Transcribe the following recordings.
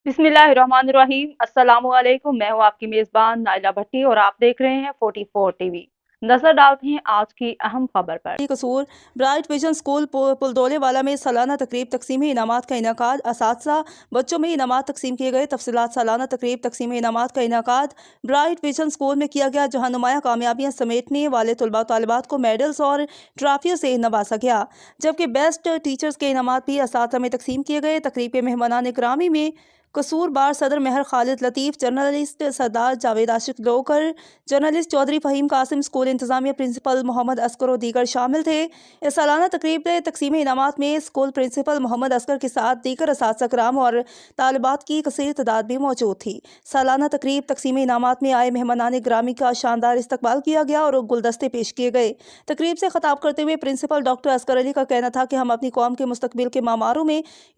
बिस्मिल्लाहिर्रहमानिर्रहीम। अस्सलामुअलैकुम। मैं हूँ आपकी मेज़बान नाइला भट्टी और आप देख रहे हैं 44 टीवी। नजर डालते हैं आज की अहम खबर पर। कसूर ब्राइट विजन स्कूल पुलदोले वाला में सालाना तकरीब तकसीम इनामात का इनकाद असातिज़ा बच्चों में इनामात तकसीम किए गए। तफसीलात सालाना तकरीब तकसीम इनामात का इनकाद ब्राइट विजन स्कूल में किया गया, जहाँ नुमाया कामयाबियाँ समेटने वाले तलबा तालिबात को मेडल्स और ट्रॉफियों से नवाजा गया, जबकि बेस्ट टीचर्स के इनामात भी असातिज़ा में तकसीम किए गए। तकरीब के मेहमानान ग्रामी में कसूर बार सदर Mehar Khalid Latif, journalist Sardar Javed Ashiq Lokar, journalist Chaudhry Faheem Qasim, school इंतज़ामिया प्रिंसिपल मोहम्मद असकर और दीगर शामिल थे। इस सालाना तकरीब में तकसीम इनामात में स्कूल प्रिंसिपल मोहम्मद असकर के साथ दीगर असातिज़ा कराम और तालिबात की कसीर तादाद भी मौजूद थी। सालाना तकरीब तकसीम इनामात में आए मेहमानान ग्रामी का शानदार इस्तकबाल किया गया और गुलदस्ते पेश किए गए। तकरीब से खिताब करते हुए प्रिंसिपल डॉक्टर असकर अली का कहना था कि हम अपनी कौम के मुस्तकबिल के मामारों में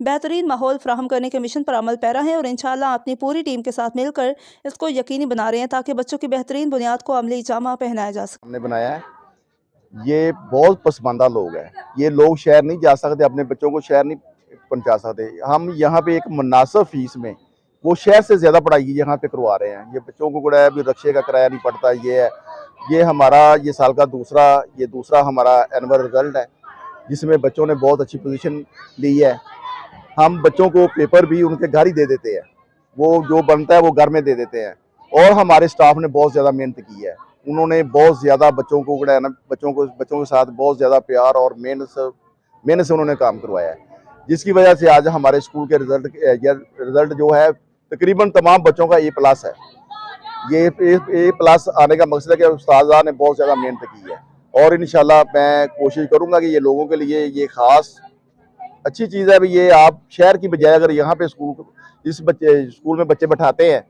बेहतरीन माहौल फराहम करने के मिशन पर अमल पैरा हैं और इंशाअल्लाह अपनी पूरी टीम के साथ मिलकर इसको यकीनी बना रहे हैं ताकि बच्चों की बेहतरीन बुनियाद को अमली जामा पहनाया जा सके। हमने बनाया है। ये बहुत पसमानदा लोग हैं। ये लोग शहर नहीं जा सकते, अपने बच्चों को शहर नहीं पहुंचा सकते। हम यहाँ पे एक मुनासिब फीस में वो शहर से ज़्यादा पढ़ाई यहाँ पे करवा रहे हैं। ये बच्चों को है अभी रक्शे का किराया नहीं पड़ता। ये है, ये हमारा ये साल का दूसरा हमारा एनुअल रिजल्ट है, जिसमें बच्चों ने बहुत अच्छी पोजीशन ली है। हम बच्चों को पेपर भी उनके घर ही दे देते हैं, वो जो बनता है वो घर में दे देते हैं। और हमारे स्टाफ ने बहुत ज़्यादा मेहनत की है। उन्होंने बहुत ज़्यादा बच्चों के साथ बहुत ज़्यादा प्यार और मेहनत से उन्होंने काम करवाया है, जिसकी वजह से आज हमारे स्कूल के रिजल्ट जो है तकरीबन तमाम बच्चों का A+ है। ये A+ आने का मकसद है कि उस्ताद ने बहुत ज़्यादा मेहनत की है और इंशाल्लाह मैं कोशिश करूँगा कि ये लोगों के लिए ये ख़ास अच्छी चीज़ है। भी ये आप शहर की बजाय अगर यहाँ पे स्कूल में बच्चे बैठाते हैं